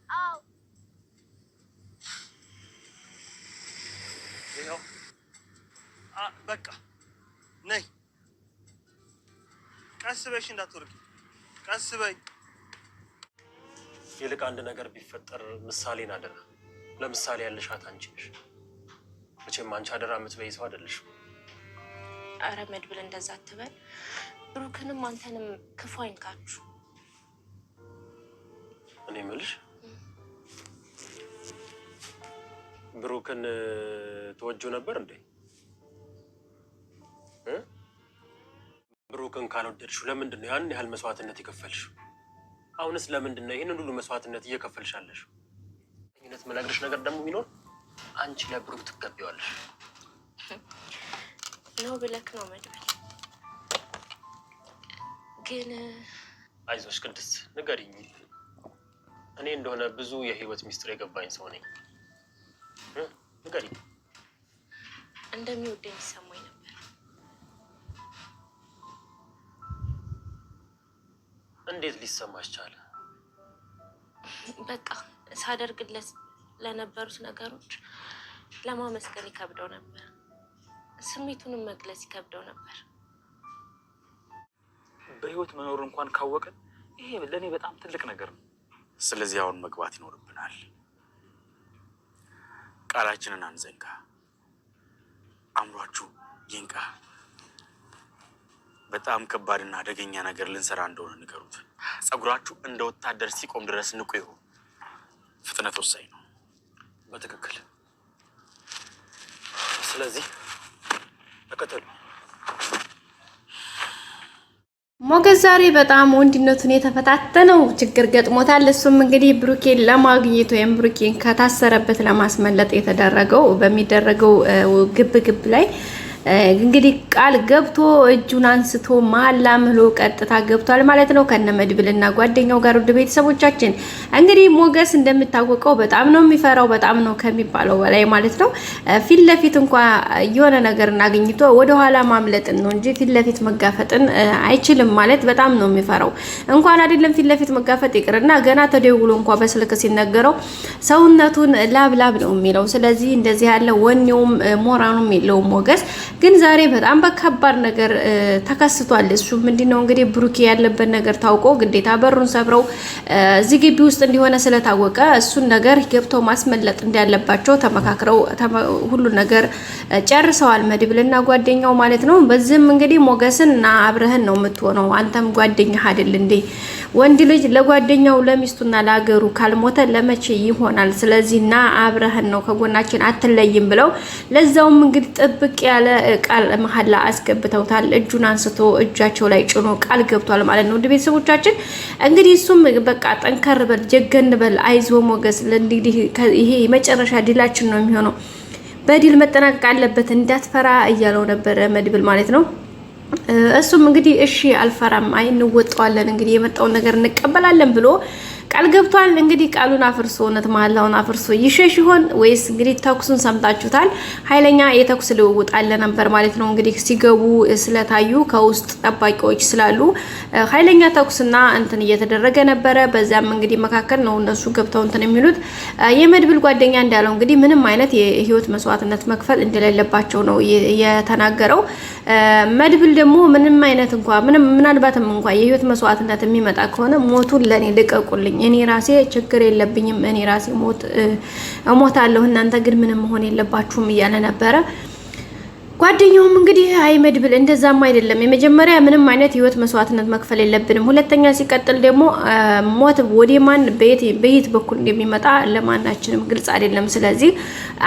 አዎ ይኸው በቃ ነይ ቀስ በሽ እንዳትወርቂ ቀስ በይ ይልቅ አንድ ነገር ቢፈጠር ምሳሌን አደራ ለምሳሌ ያለሻት አንቺ ነሽ መቼም አንቺ አደራ የምትበይ ሰው አይደለሽ አረ መድብል እንደዛ አትበል ብሩክንም አንተንም ክፉ አይንካችሁ እኔ የምልሽ ብሩክን ተወጁ ነበር እንዴ ብሩክን ካልወደድሽው ለምንድን ነው ያን ያህል መስዋዕትነት የከፈልሽው አሁንስ ለምንድን ነው ይሄንን ሁሉ መስዋዕትነት እየከፈልሻለሽ እኔነት መናገርሽ ነገር ደግሞ ቢኖር አንቺ ለብሩክ ትገቢዋለሽ ነው ብለክ ነው መድብል ግን አይዞሽ ቅድስት ንገሪኝ እኔ እንደሆነ ብዙ የህይወት ሚስጥር የገባኝ ሰው ነኝ ንገሪኝ እንደሚወደኝ ይሰማኝ ነበር እንዴት ሊሰማሽ ቻለ በቃ ሳደርግለት ለነበሩት ነገሮች ለማመስገን ይከብደው ነበር ስሜቱንም መግለጽ ይከብደው ነበር በህይወት መኖር እንኳን ካወቀ ይሄ ለኔ በጣም ትልቅ ነገር ነው ስለዚህ አሁን መግባት ይኖርብናል ቃላችንን አንዘንጋ አምሯችሁ ይንቃ በጣም ከባድና አደገኛ ነገር ልንሰራ እንደሆነ ንገሩት ጸጉራችሁ እንደ ወታደር ሲቆም ድረስ ንቁ ይሁን ፍጥነት ወሳኝ ነው በትክክል ስለዚህ ተከተሉ ሞገስ ዛሬ በጣም ወንድነቱን የተፈታተነው ችግር ገጥሞታል እሱም እንግዲህ ብሩኬን ለማግኘት ወይም ብሩኬን ከታሰረበት ለማስመለጥ የተደረገው በሚደረገው ግብ ላይ እንግዲህ ቃል ገብቶ እጁን አንስቶ መሐላ ምሎ ቀጥታ ገብቷል ማለት ነው ከነመድብልና ጓደኛው ጋር ወደ ቤተሰቦቻችን እንግዲህ ሞገስ እንደምታወቀው በጣም ነው የሚፈራው በጣም ነው ከሚባለው በላይ ማለት ነው ፊት ለፊት እንኳን የሆነ ነገር እናገኝቶ ወደ ኋላ ማምለጥን ነው እንጂ ፊት ለፊት መጋፈጥን አይችልም ማለት በጣም ነው የሚፈራው እንኳን አይደለም ፊት ለፊት መጋፈጥ ይቅርና ገና ተደውሎ እንኳን በስልክ ሲነገረው ሰውነቱን ላብላብ ነው የሚለው ስለዚህ እንደዚህ ያለ ወኔውም ሞራኑም የለውም ሞገስ ግን ዛሬ በጣም በከባድ ነገር ተከስቷል እሱ ምንድነው እንግዲህ ብሩክ ያለበት ነገር ታውቆ ግዴታ በሩን ሰብረው እዚህ ግቢ ውስጥ እንዲሆነ ስለታወቀ እሱን ነገር ገብተው ማስመለጥ እንዲያለባቸው ተመካክረው ሁሉ ነገር ጨርሰዋል መድብልና ጓደኛው ማለት ነው በዚህም እንግዲህ ሞገስና አብረህን ነው የምትሆነው አንተም ጓደኛ አይደል እንዴ ወንድ ልጅ ለጓደኛው ለሚስቱና ለአገሩ ካልሞተ ለመቼ ይሆናል ስለዚህና አብረህን ነው ከጎናችን አትለይም ብለው ለዛውም እንግዲህ ጥብቅ ያለ ቃል መሐላ አስገብተውታል እጁን አንስቶ እጃቸው ላይ ጭኖ ቃል ገብቷል ማለት ነው ቤተሰቦቻችን እንግዲህ እሱም በቃ ጠንከር በል ጀገን በል አይዞ ሞገስ ለእንግዲህ ይሄ የመጨረሻ ዲላችን ነው የሚሆነው በዲል መጠናቀቅ አለበት እንዳትፈራ እያለው ነበር መድብል ማለት ነው እሱም እንግዲህ እሺ አልፈራም አይ እንወጣዋለን እንግዲህ የመጣው ነገር እንቀበላለን ብሎ ቃል ገብቷል እንግዲህ ቃሉን አፍርሶነት መሐላውን አፍርሶ ይሸሽ ይሆን ወይስ እንግዲህ ተኩሱን ሰምታችሁታል ኃይለኛ የተኩስ ልውውጥ አለ ነበር ማለት ነው እንግዲህ ሲገቡ ስለታዩ ከውስጥ ጠባቂዎች ስላሉ ኃይለኛ ተኩስና እንትን እየተደረገ ነበር በዛም እንግዲህ መካከል ነው እነሱ ገብተው እንትን የሚሉት የመድብል ጓደኛ እንዳለው እንግዲህ ምንም አይነት የህይወት መስዋዕትነት መክፈል እንደሌለባቸው ነው የተናገረው መድብል ደግሞ ምንም አይነት እንኳን ምናልባትም እንኳን የህይወት መስዋዕትነት የሚመጣ ከሆነ ሞቱን ለኔ ልቀቁልኝ እኔ ራሴ ችግር የለብኝም እኔ ራሴ ሞታለሁ እናንተ ግን ምንም መሆን የለባችሁም እያለ ነበር ጓደኛውም እንግዲህ አይ መድብል እንደዛም አይደለም የመጀመሪያ ምንም አይነት ህይወት መስዋዕትነት መክፈል የለብንም ሁለተኛ ሲቀጥል ደግሞ ሞት ወዲማን በየት በኩል እንደሚመጣ ለማናችንም ግልጽ አይደለም ስለዚህ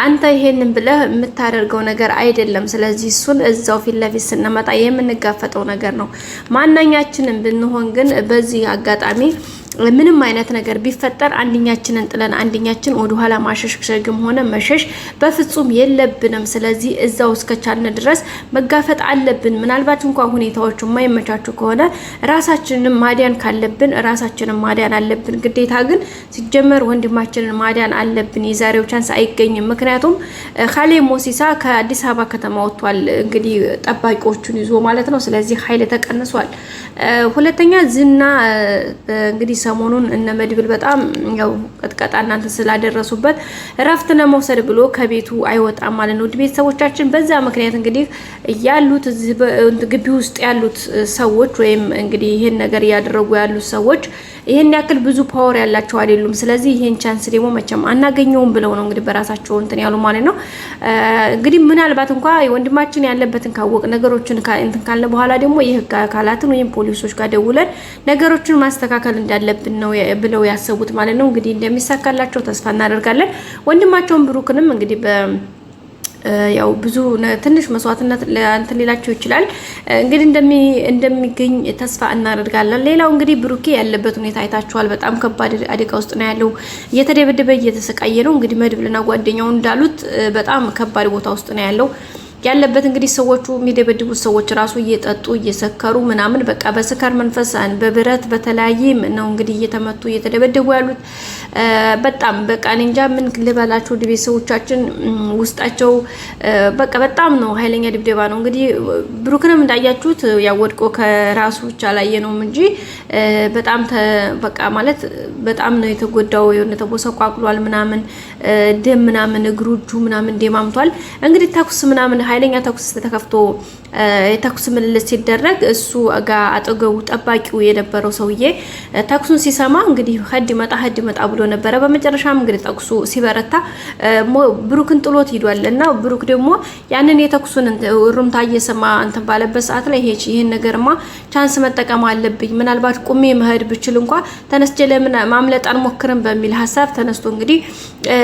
አንተ ይሄንን ብለህ የምታደርገው ነገር አይደለም ስለዚህ እሱን እዛው ፊት ለፊት ስንመጣ የምንጋፈጠው ነገር ነው ማናኛችንን ብንሆን ግን በዚህ አጋጣሚ ምንም አይነት ነገር ቢፈጠር አንድኛችንን ጥለን አንድኛችን ወደ ኋላ ማሸሽሸግም ሆነ መሸሽ በፍጹም የለብንም ስለዚህ እዛው እስከቻልን ድረስ መጋፈጥ አለብን ምናልባት እንኳን ሁኔታዎቹ የማይመቻቹ ከሆነ ራሳችንን ማዳን ካለብን ራሳችንን ማዳን አለብን ግዴታ ግን ሲጀመር ወንድማችንን ማዳን አለብን የዛሬው ቻንስ አይገኝም ምክንያቱም ካሌ ሞሲሳ ከአዲስ አበባ ከተማ ወጥቷል እንግዲህ ጠባቂዎቹን ይዞ ማለት ነው ስለዚህ ኃይል ተቀንሷል ሁለተኛ ዝና እንግዲህ ሰሞኑን እነ መድብል በጣም ያው ቀጥቀጣ እናንተ ስላደረሱበት እረፍት ለመውሰድ ብሎ ከቤቱ አይወጣም ማለት ነው። ቤተሰቦቻችን በዛ ምክንያት እንግዲህ ያሉት ግቢ ውስጥ ያሉት ሰዎች ወይም እንግዲህ ይሄን ነገር ያደረጉ ያሉት ሰዎች ይሄን ያክል ብዙ ፓወር ያላቸው አይደሉም። ስለዚህ ይሄን ቻንስ ደግሞ መቼም አናገኘውም ብለው ነው እንግዲህ በራሳቸው እንትን ያሉ ማለት ነው። እንግዲህ ምናልባት እንኳን ወንድማችን ያለበትን ካወቅ ነገሮችን እንትን ካለ በኋላ ደግሞ የህግ አካላትን ወይም ፖሊሶች ጋር ደውለን ነገሮችን ማስተካከል እንዳለብን ነው ብለው ያሰቡት ማለት ነው። እንግዲህ እንደሚሳካላቸው ተስፋ እናደርጋለን። ወንድማቸውን ብሩክንም እንግዲህ ያው ብዙ ትንሽ መስዋዕትነት ለእንትን ሊላቸው ይችላል። እንግዲህ እንደሚገኝ ተስፋ እናደርጋለን። ሌላው እንግዲህ ብሩኬ ያለበት ሁኔታ አይታችኋል። በጣም ከባድ አደጋ ውስጥ ነው ያለው። እየተደበደበ እየተሰቃየ ነው። እንግዲህ መድብልና ጓደኛው እንዳሉት በጣም ከባድ ቦታ ውስጥ ነው ያለበት እንግዲህ ሰዎቹ የሚደበድቡት ሰዎች ራሱ እየጠጡ እየሰከሩ ምናምን በቃ በስካር መንፈስ በብረት በተለያየ ነው እንግዲህ እየተመቱ እየተደበደቡ ያሉት። በጣም በቃ እንጃ ምን ልበላችሁ ቤተሰቦቻችን ውስጣቸው በቃ በጣም ነው ኃይለኛ ድብደባ ነው። እንግዲህ ብሩክንም እንዳያችሁት ያወድቆ ከራሱ ብቻ ላይ ነው እንጂ በጣም በቃ ማለት በጣም ነው የተጎዳው። የሆነ ተቦሰቋቁሏል ምናምን ደም ምናምን እግሩ እጁ ምናምን ደማምቷል። እንግዲህ ተኩስ ምናምን ኃይለኛ ተኩስ ተከፍቶ የተኩስ ምልልስ ሲደረግ እሱ ጋር አጠገቡ ጠባቂው የነበረው ሰውዬ ተኩሱን ሲሰማ እንግዲህ ሀድ መጣ ብሎ ነበረ። በመጨረሻም እንግዲህ ተኩሱ ሲበረታ ብሩክን ጥሎት ሄዷል እና ብሩክ ደግሞ ያንን የተኩሱን ሩምታ እየሰማ እንትን ባለበት ሰዓት ላይ ይሄን ነገርማ ቻንስ መጠቀም አለብኝ፣ ምናልባት ቁሜ መሄድ ብችል እንኳን ተነስቼ ለምን ማምለጥ አልሞክርም በሚል ሀሳብ ተነስቶ እንግዲህ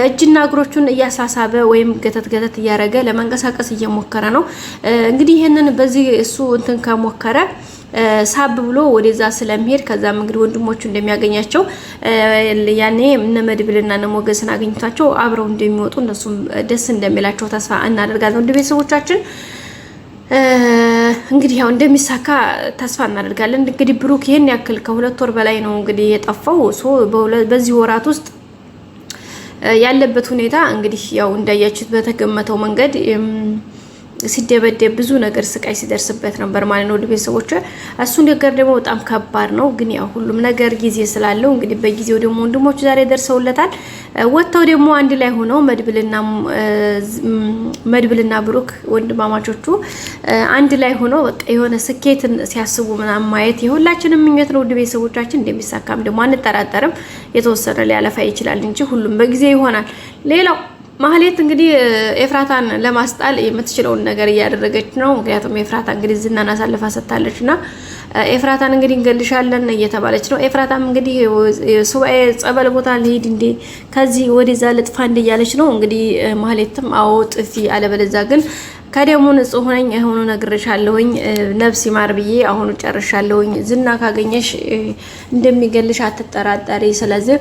እጅና እግሮቹን እያሳሳበ ወይም ገተት እያረገ ለመንቀሳቀስ እየሞከረ ነው። እንግዲህ ይሄንን በዚህ እሱ እንትን ከሞከረ ሳብ ብሎ ወደዛ ስለሚሄድ ከዛም እንግዲህ ወንድሞቹ እንደሚያገኛቸው ያኔ እነ መድብልና እነ ሞገስን አግኝቷቸው አብረው እንደሚወጡ እነሱም ደስ እንደሚላቸው ተስፋ እናደርጋለን። ወንድ ቤተሰቦቻችን እንግዲህ ያው እንደሚሳካ ተስፋ እናደርጋለን። እንግዲህ ብሩክ ይሄን ያክል ከ2 ወር በላይ ነው እንግዲህ የጠፋው። በዚህ ወራት ውስጥ ያለበት ሁኔታ እንግዲህ ያው እንዳያችሁት በተገመተው መንገድ ሲደበደብ ብዙ ነገር ስቃይ ሲደርስበት ነበር ማለት ነው። ቤተሰቦች እሱ ነገር ደግሞ በጣም ከባድ ነው። ግን ያው ሁሉም ነገር ጊዜ ስላለው እንግዲህ በጊዜው ደግሞ ወንድሞቹ ዛሬ ደርሰውለታል። ወጥተው ደግሞ አንድ ላይ ሆነው መድብልና ብሩክ ወንድማማቾቹ አንድ ላይ ሆነው በቃ የሆነ ስኬትን ሲያስቡ ምናምን ማየት የሁላችንም ምኞት ነው። ቤተሰቦቻችን እንደሚሳካም ደግሞ አንጠራጠርም። የተወሰነ ሊያለፋ ይችላል እንጂ ሁሉም በጊዜ ይሆናል። ሌላው ማህሌት እንግዲህ ኤፍራታን ለማስጣል የምትችለውን ነገር እያደረገች ነው። ምክንያቱም ኤፍራታ እንግዲህ ዝናን አሳልፋ ሰጥታለችና ኤፍራታን እንግዲህ እንገልሻለን እየተባለች ነው። ኤፍራታም እንግዲህ ሱባኤ ጸበል ቦታ ልሄድ እንዴ ከዚህ ወደዛ ልጥፋ እንደ እያለች ነው። እንግዲህ ማህሌትም አዎ ጥፊ አለበለዛ ግን ከደሙ ንጹህ ነኝ አሁን ነግሬሻለሁኝ፣ ነፍስ ይማር ብዬ አሁን ጨርሻለሁኝ። ዝና ካገኘሽ እንደሚገልሽ አትጠራጠሪ። ስለዚህ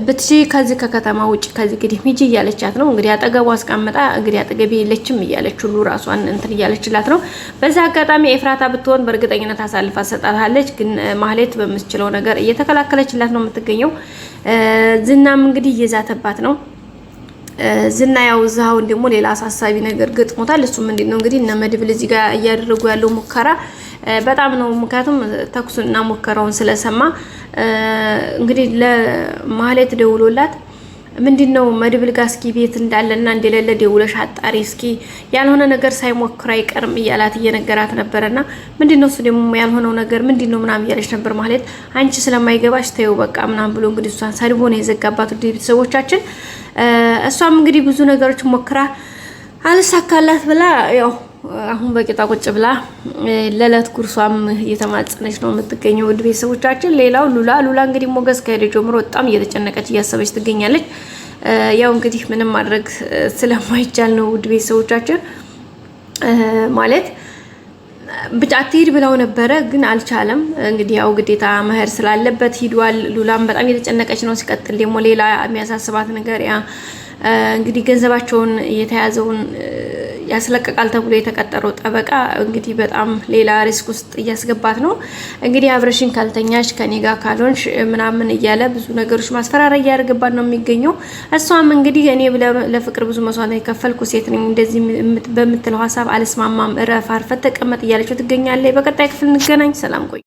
ብትጂ ከዚህ ከከተማ ውጪ ከዚህ እንግዲህ ሂጂ እያለቻት ነው። እንግዲህ አጠገቧ አስቀምጣ እንግዲህ አጠገቤ የለችም እያለች ሁሉ ራሷን እንትን እያለችላት ነው። በዛ አጋጣሚ ኤፍራታ ብትሆን በእርግጠኝነት አሳልፋ ሰጣታለች። ግን ማህሌት በምትችለው ነገር እየተከላከለችላት ነው የምትገኘው። ዝናም እንግዲህ እየዛተባት ነው። ዝና ያው ዛውን ደግሞ ሌላ አሳሳቢ ነገር ገጥሞታል። እሱ ምንድነው እንግዲህ እነ መድብል እዚህ ጋር እያደረጉ ያለው ሙከራ በጣም ነው። ምክንያቱም ተኩሱና ሙከራውን ስለሰማ እንግዲህ ለማህሌት ደውሎላት ምንድነው መድብል ጋር እስኪ ቤት እንዳለና እንደሌለ ደውለሽ አጣሪ እስኪ ያልሆነ ነገር ሳይሞክር አይቀርም እያላት እየነገራት ነበርና ምንድነው እሱ ደግሞ ያልሆነው ነገር ምንድነው ምናምን እያለች ነበር ማህሌት። አንቺ ስለማይገባሽ ተይው በቃ ምናምን ብሎ እንግዲህ እሷን ሰድቦ ነው የዘጋባት ቤተሰቦቻችን። እሷም እንግዲህ ብዙ ነገሮች ሞክራ አልሳካላት ብላ ያው አሁን በቂጣ ቁጭ ብላ ለለት ጉርሷም እየተማጸነች ነው የምትገኘው ውድ ቤተሰቦቻችን። ሌላው ሉላ እንግዲህ ሞገስ ከሄደ ጀምሮ በጣም እየተጨነቀች እያሰበች ትገኛለች። ያው እንግዲህ ምንም ማድረግ ስለማይቻል ነው ውድ ቤተሰቦቻችን። ማለት ብቻ አትሄድ ብለው ነበረ ግን አልቻለም። እንግዲህ ያው ግዴታ መሄድ ስላለበት ሂዷል። ሉላም በጣም እየተጨነቀች ነው። ሲቀጥል ደግሞ ሌላ የሚያሳስባት ነገር ያ እንግዲህ ገንዘባቸውን የተያዘውን ያስለቀቃል ተብሎ የተቀጠረው ጠበቃ እንግዲህ በጣም ሌላ ሪስክ ውስጥ እያስገባት ነው። እንግዲህ አብረሽን ካልተኛሽ ከኔ ጋር ካልሆንሽ ምናምን እያለ ብዙ ነገሮች ማስፈራሪያ እያደረገባት ነው የሚገኘው። እሷም እንግዲህ እኔ ለፍቅር ብዙ መስዋዕት የከፈልኩ ሴት ነኝ፣ እንደዚህ በምትለው ሀሳብ አልስማማም፣ እረፍ፣ አርፈህ ተቀመጥ እያለችው ትገኛለች። በቀጣይ ክፍል እንገናኝ። ሰላም ቆይ።